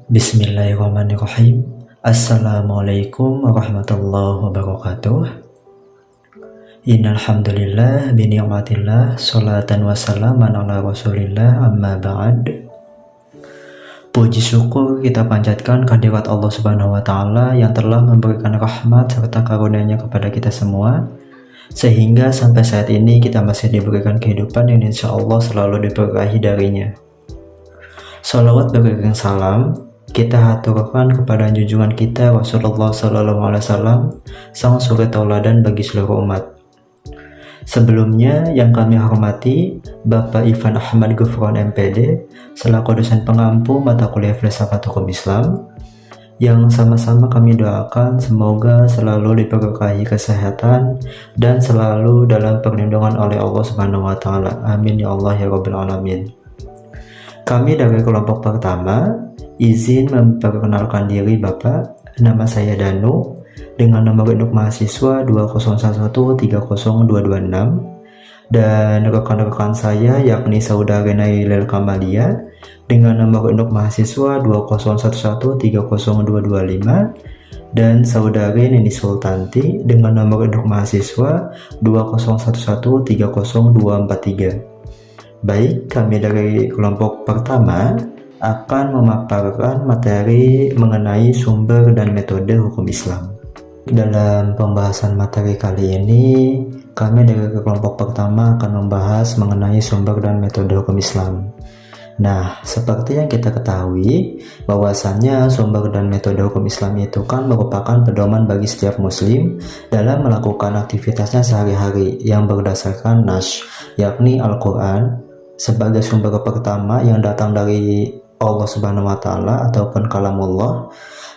Bismillahirrahmanirrahim. Assalamualaikum warahmatullahi wabarakatuh. Innal hamdalillah bi ni'matillah sholatan wassalaman ala rasulillah amma ba'd. Puji syukur kita panjatkan kehadirat Allah Subhanahu wa taala yang telah memberikan rahmat serta karunia-Nya kepada kita semua, sehingga sampai saat ini kita masih diberikan kehidupan yang insya Allah selalu diberkahi darinya. Salawat beriring salam kita haturkan kepada junjungan kita Rasulullah SAW, sang suri tauladan bagi seluruh umat. Sebelumnya yang kami hormati Bapak Ivan Ahmad Gufron MPD selaku dosen pengampu mata kuliah filsafat hukum Islam, yang sama-sama kami doakan semoga selalu diberkahi kesehatan dan selalu dalam perlindungan oleh Allah Subhanahu wa taala. Amin ya Allah ya Rabbil alamin. Kami dari kelompok pertama izin memperkenalkan diri Bapak. Nama saya Danu dengan nomor induk mahasiswa 201130226 dan rekan-rekan saya yakni Saudari Nailil Kamalia dengan nomor induk mahasiswa 201130225 dan Saudari Nini Sultanti dengan nomor induk mahasiswa 201130243. Baik, kami dari kelompok pertama akan memaparkan materi mengenai sumber dan metode hukum Islam. Dalam pembahasan materi kali ini, kami dari kelompok pertama akan membahas mengenai sumber dan metode hukum Islam. Nah, seperti yang kita ketahui, bahwasannya sumber dan metode hukum Islam itu kan merupakan pedoman bagi setiap muslim dalam melakukan aktivitasnya sehari-hari yang berdasarkan nas, yakni Al-Quran, sebagai sumber pertama yang datang dari Allah Subhanahu wa taala ataupun kalamullah.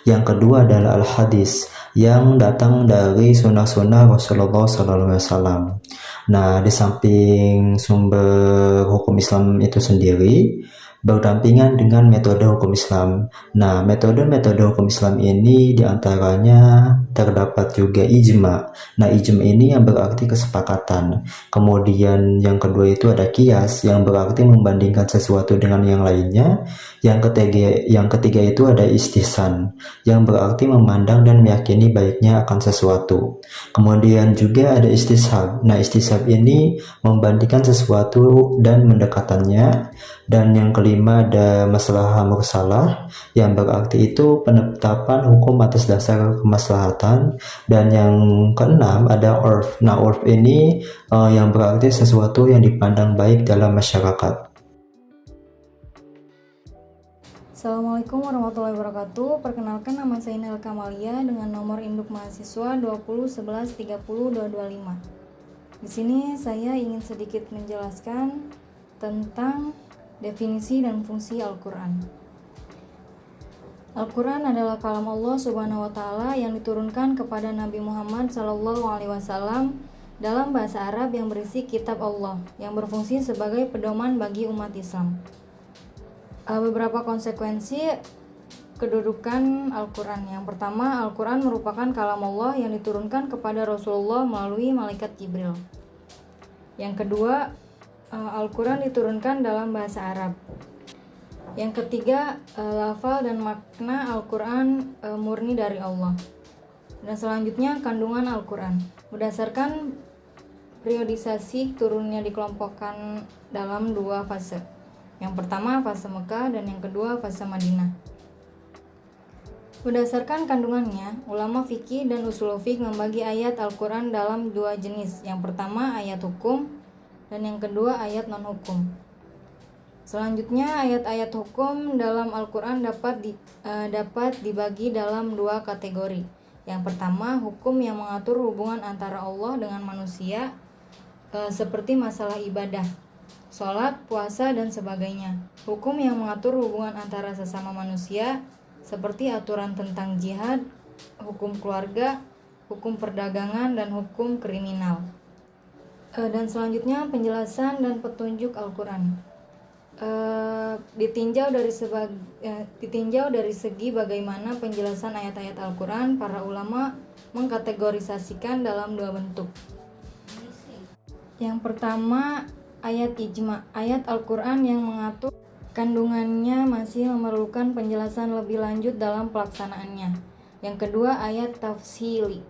Yang kedua adalah al-hadis yang datang dari sunnah-sunnah Rasulullah SAW. Nah, di samping sumber hukum Islam itu sendiri berdampingan dengan metode hukum Islam. Nah, metode-metode hukum Islam ini diantaranya terdapat juga ijma. Nah, ijma ini yang berarti kesepakatan. Kemudian yang kedua itu ada qiyas yang berarti membandingkan sesuatu dengan yang lainnya. Yang ketiga itu ada istihsan yang berarti memandang dan meyakini baiknya akan sesuatu. Kemudian juga ada istishab. Nah, istishab ini membandingkan sesuatu dan mendekatannya. Dan yang kelima ada maslahah mursalah yang berarti itu penetapan hukum atas dasar kemaslahatan. Dan yang keenam ada urf. Nah, urf ini yang berarti sesuatu yang dipandang baik dalam masyarakat. Assalamualaikum warahmatullahi wabarakatuh. Perkenalkan, nama saya Nailil Kamalia dengan nomor induk mahasiswa 2011130225. Di sini saya ingin sedikit menjelaskan tentang definisi dan fungsi Al-Quran. Al-Quran adalah kalam Allah Subhanahu wa taala yang diturunkan kepada Nabi Muhammad SAW dalam bahasa Arab yang berisi kitab Allah yang berfungsi sebagai pedoman bagi umat Islam. Beberapa konsekuensi kedudukan Al-Quran. Yang pertama, Al-Quran merupakan kalam Allah yang diturunkan kepada Rasulullah melalui malaikat Jibril. Yang kedua, Al-Quran diturunkan dalam bahasa Arab. Yang ketiga, lafal dan makna Al-Quran murni dari Allah. Dan selanjutnya, kandungan Al-Quran. Berdasarkan periodisasi turunnya dikelompokkan dalam dua fase. Yang pertama fase Mekah dan yang kedua fase Madinah. Berdasarkan kandungannya, ulama fikih dan usul fiqh membagi ayat Al-Quran dalam dua jenis. Yang pertama ayat hukum dan yang kedua ayat non-hukum. Selanjutnya ayat-ayat hukum dalam Al-Quran dapat dibagi dalam dua kategori. Yang pertama hukum yang mengatur hubungan antara Allah dengan manusia, seperti masalah ibadah, sholat, puasa, dan sebagainya. Hukum yang mengatur hubungan antara sesama manusia, seperti aturan tentang jihad, hukum keluarga, hukum perdagangan, dan hukum kriminal. Dan selanjutnya penjelasan dan petunjuk Al-Quran. Ditinjau dari segi bagaimana penjelasan ayat-ayat Al-Quran, para ulama mengkategorisasikan dalam dua bentuk. Yang pertama ayat ijma, ayat Al-Quran yang mengatur kandungannya masih memerlukan penjelasan lebih lanjut dalam pelaksanaannya. Yang kedua, ayat tafsili.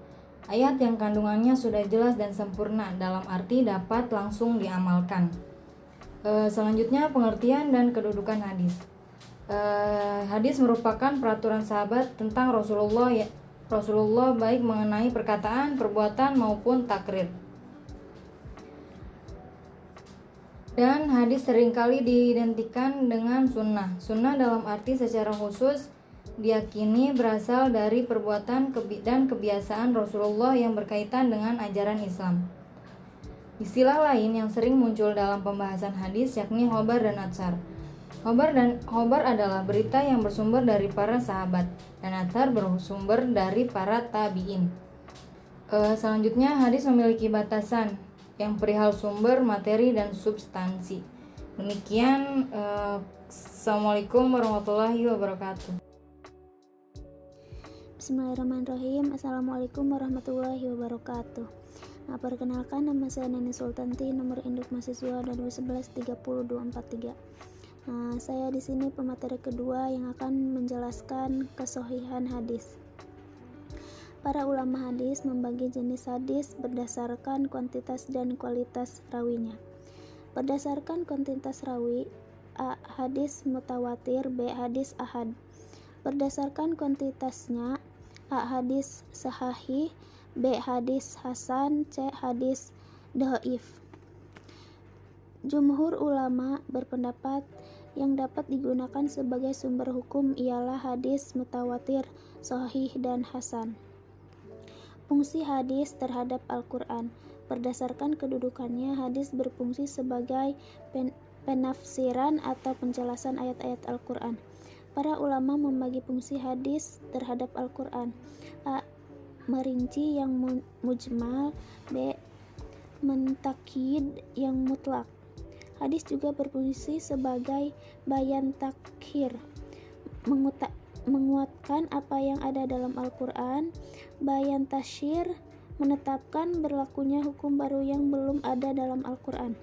Ayat yang kandungannya sudah jelas dan sempurna, dalam arti dapat langsung diamalkan. Selanjutnya, pengertian dan kedudukan hadis. Hadis merupakan peraturan sahabat tentang Rasulullah baik mengenai perkataan, perbuatan maupun takrir. Dan hadis seringkali diidentikan dengan sunnah. Sunnah dalam arti secara khusus diyakini berasal dari perbuatan dan kebiasaan Rasulullah yang berkaitan dengan ajaran Islam. Istilah lain yang sering muncul dalam pembahasan hadis yakni khobar dan atsar. Khobar adalah berita yang bersumber dari para sahabat, dan atsar bersumber dari para tabi'in. Selanjutnya, hadis memiliki batasan yang perihal sumber, materi, dan substansi. Demikian, Assalamualaikum warahmatullahi wabarakatuh. Bismillahirrahmanirrahim. Assalamualaikum warahmatullahi wabarakatuh. Perkenalkan, nama saya Neni Sultanti, nomor induk mahasiswa 2011-30243. Saya di sini pemateri kedua yang akan menjelaskan kesohihan hadis. Para ulama hadis membagi jenis hadis berdasarkan kuantitas dan kualitas rawinya. Berdasarkan kuantitas rawi, A. Hadis mutawatir, B. Hadis ahad. Berdasarkan kuantitasnya, A. Hadis sahih, B. Hadis hasan, C. Hadis dhaif. Jumhur ulama berpendapat yang dapat digunakan sebagai sumber hukum ialah hadis mutawatir, sahih, dan hasan. Fungsi hadis terhadap Al-Quran. Berdasarkan kedudukannya, hadis berfungsi sebagai penafsiran atau penjelasan ayat-ayat Al-Quran. Para ulama membagi fungsi hadis terhadap Al-Quran. A. Merinci yang mujmal, B. Mentakid yang mutlak. Hadis juga berfungsi sebagai bayan takhir, menguatkan apa yang ada dalam Al-Quran. Bayan tasyir, menetapkan berlakunya hukum baru yang belum ada dalam Al-Quran.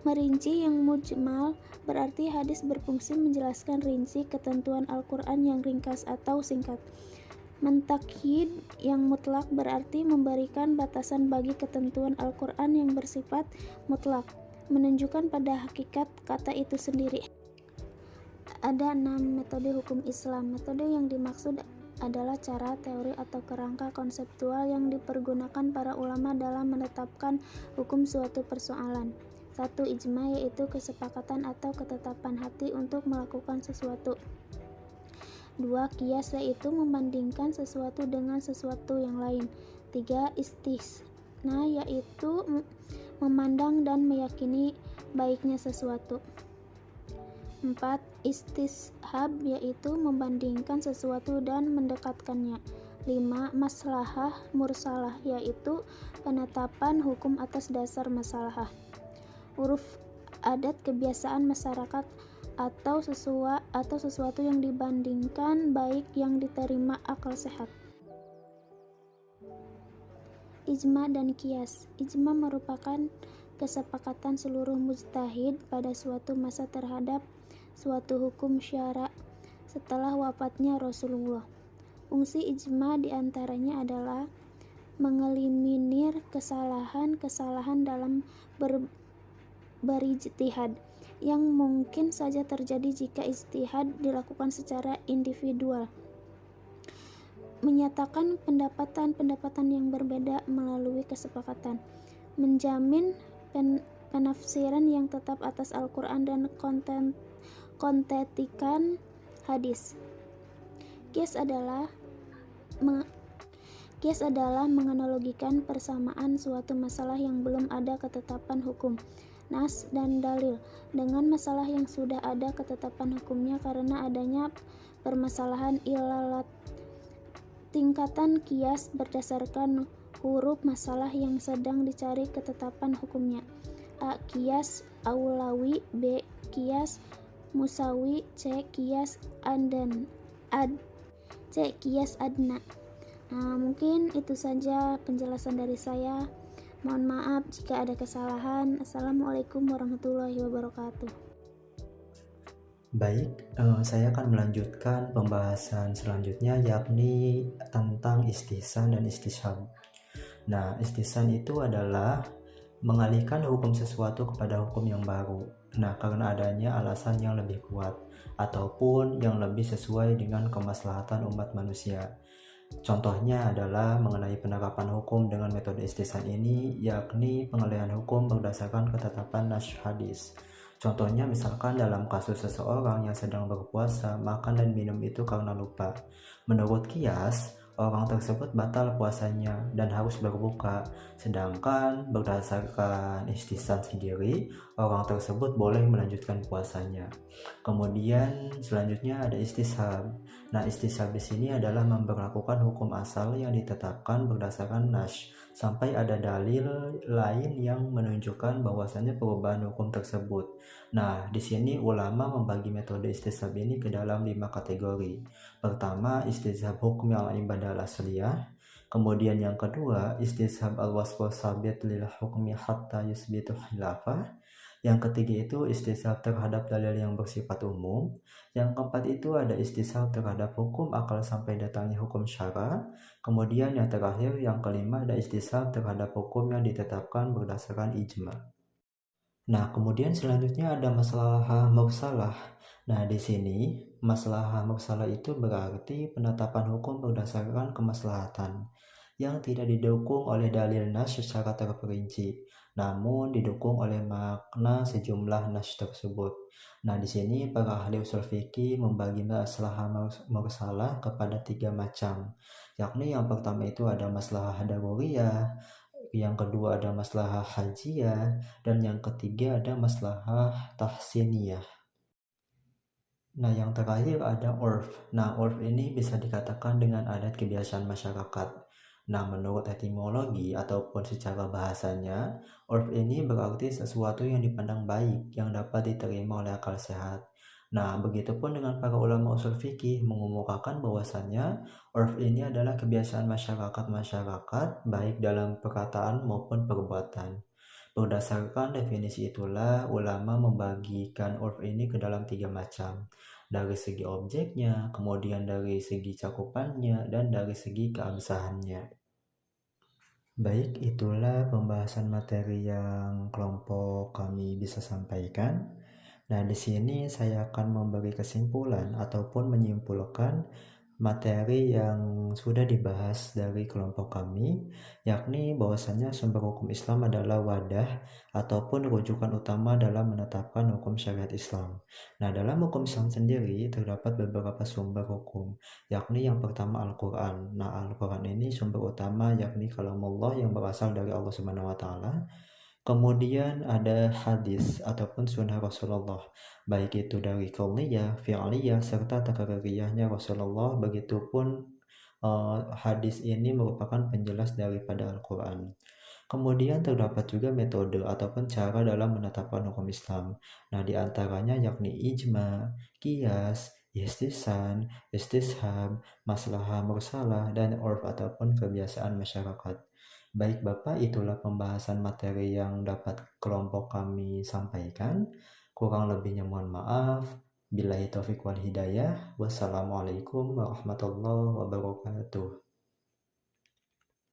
Merinci yang mujmal berarti hadis berfungsi menjelaskan rinci ketentuan Al-Quran yang ringkas atau singkat. Mentakhid yang mutlak berarti memberikan batasan bagi ketentuan Al-Quran yang bersifat mutlak, menunjukkan pada hakikat kata itu sendiri. Ada 6 metode hukum Islam. Metode yang dimaksud adalah cara, teori, atau kerangka konseptual yang dipergunakan para ulama dalam menetapkan hukum suatu persoalan. 1. Ijma, yaitu kesepakatan atau ketetapan hati untuk melakukan sesuatu. 2. Qiyas, yaitu membandingkan sesuatu dengan sesuatu yang lain. 3. Istisna, yaitu memandang dan meyakini baiknya sesuatu. 4. Istishab, yaitu membandingkan sesuatu dan mendekatkannya. 5. Maslahah mursalah, yaitu penetapan hukum atas dasar maslahah. Uruf, adat, kebiasaan masyarakat atau sesuatu yang dibandingkan baik yang diterima akal sehat. Ijma dan qiyas. Ijma merupakan kesepakatan seluruh mujtahid pada suatu masa terhadap suatu hukum syara setelah wafatnya Rasulullah. Fungsi ijma diantaranya adalah mengeliminir kesalahan-kesalahan dalam berijtihad yang mungkin saja terjadi jika ijtihad dilakukan secara individual. Menyatakan pendapatan-pendapatan yang berbeda melalui kesepakatan. Menjamin penafsiran yang tetap atas Al-Quran dan kontetikan hadis. Qiyas adalah menganalogikan persamaan suatu masalah yang belum ada ketetapan hukum, nas dan dalil, dengan masalah yang sudah ada ketetapan hukumnya karena adanya permasalahan ilalat. Tingkatan qiyas berdasarkan huruf masalah yang sedang dicari ketetapan hukumnya. A. Qiyas aulawi, B. Qiyas musawi, C. Qiyas adna. Mungkin itu saja penjelasan dari saya. Mohon maaf jika ada kesalahan. Assalamualaikum warahmatullahi wabarakatuh. Baik, saya akan melanjutkan pembahasan selanjutnya yakni tentang istihsan dan istishab. Nah, istihsan itu adalah mengalihkan hukum sesuatu kepada hukum yang baru. Nah, karena adanya alasan yang lebih kuat ataupun yang lebih sesuai dengan kemaslahatan umat manusia. Contohnya adalah mengenai penerapan hukum dengan metode istihsan ini, yakni pengalihan hukum berdasarkan ketetapan nas hadis. Contohnya misalkan dalam kasus seseorang yang sedang berpuasa, makan dan minum itu karena lupa. Menurut kias, orang tersebut batal puasanya dan harus berbuka. Sedangkan berdasarkan istihsan sendiri, orang tersebut boleh melanjutkan puasanya. Kemudian selanjutnya ada istishab. Nah, istishab di sini adalah memberlakukan hukum asal yang ditetapkan berdasarkan nas sampai ada dalil lain yang menunjukkan bahwasannya perubahan hukum tersebut. Nah, di sini ulama membagi metode istishab ini ke dalam 5 kategori. Pertama, istishab hukum al-ibadah al-asliyah. Kemudian yang kedua, istishab al-wasfu sabit lil hukmi hatta yusbitu khilafah. Yang ketiga itu istishab terhadap dalil yang bersifat umum. Yang keempat itu ada istishab terhadap hukum akal sampai datangnya hukum syara. Kemudian yang terakhir, yang kelima, ada istishab terhadap hukum yang ditetapkan berdasarkan ijma. Nah, kemudian selanjutnya ada maslahah mursalah. Nah, di sini maslahah mursalah itu berarti penetapan hukum berdasarkan kemaslahatan yang tidak didukung oleh dalil nas secara terperinci, namun didukung oleh makna sejumlah nas tersebut. Nah, di sini para ahli usul fikih membagi maslahah mursalah kepada 3 macam, yakni yang pertama itu ada maslahah daruriyah, yang kedua ada maslahah hajiyah, dan yang ketiga ada maslahah tahsiniyah. Nah, yang terakhir ada urf. Nah, urf ini bisa dikatakan dengan adat kebiasaan masyarakat. Nah, menurut etimologi ataupun secara bahasanya, urf ini berarti sesuatu yang dipandang baik, yang dapat diterima oleh akal sehat. Nah, begitupun dengan para ulama usul fikih mengemukakan bahwasannya urf ini adalah kebiasaan masyarakat baik dalam perkataan maupun perbuatan. Berdasarkan definisi itulah, ulama membagikan urf ini ke dalam 3 macam. Dari segi objeknya, kemudian dari segi cakupannya, dan dari segi keabsahannya. Baik, itulah pembahasan materi yang kelompok kami bisa sampaikan. Nah, di sini saya akan memberi kesimpulan ataupun menyimpulkan materi yang sudah dibahas dari kelompok kami, yakni bahwasanya sumber hukum Islam adalah wadah ataupun rujukan utama dalam menetapkan hukum syariat Islam. Nah, dalam hukum Islam sendiri terdapat beberapa sumber hukum, yakni yang pertama Al-Quran. Nah, Al-Quran ini sumber utama yakni kalamullah yang berasal dari Allah Subhanahu wa Ta'ala. Kemudian ada hadis ataupun sunnah Rasulullah, baik itu dari qauliyah, fi'liyah, serta takrariyahnya Rasulullah. Begitupun hadis ini merupakan penjelas daripada Al-Quran. Kemudian terdapat juga metode ataupun cara dalam menetapkan hukum Islam. Nah, diantaranya yakni ijma, qiyas, istihsan, istishab, maslahah mursalah, dan urf ataupun kebiasaan masyarakat. Baik Bapak, itulah pembahasan materi yang dapat kelompok kami sampaikan. Kurang lebihnya mohon maaf. Billahi taufiq wal hidayah. Wassalamualaikum warahmatullahi wabarakatuh.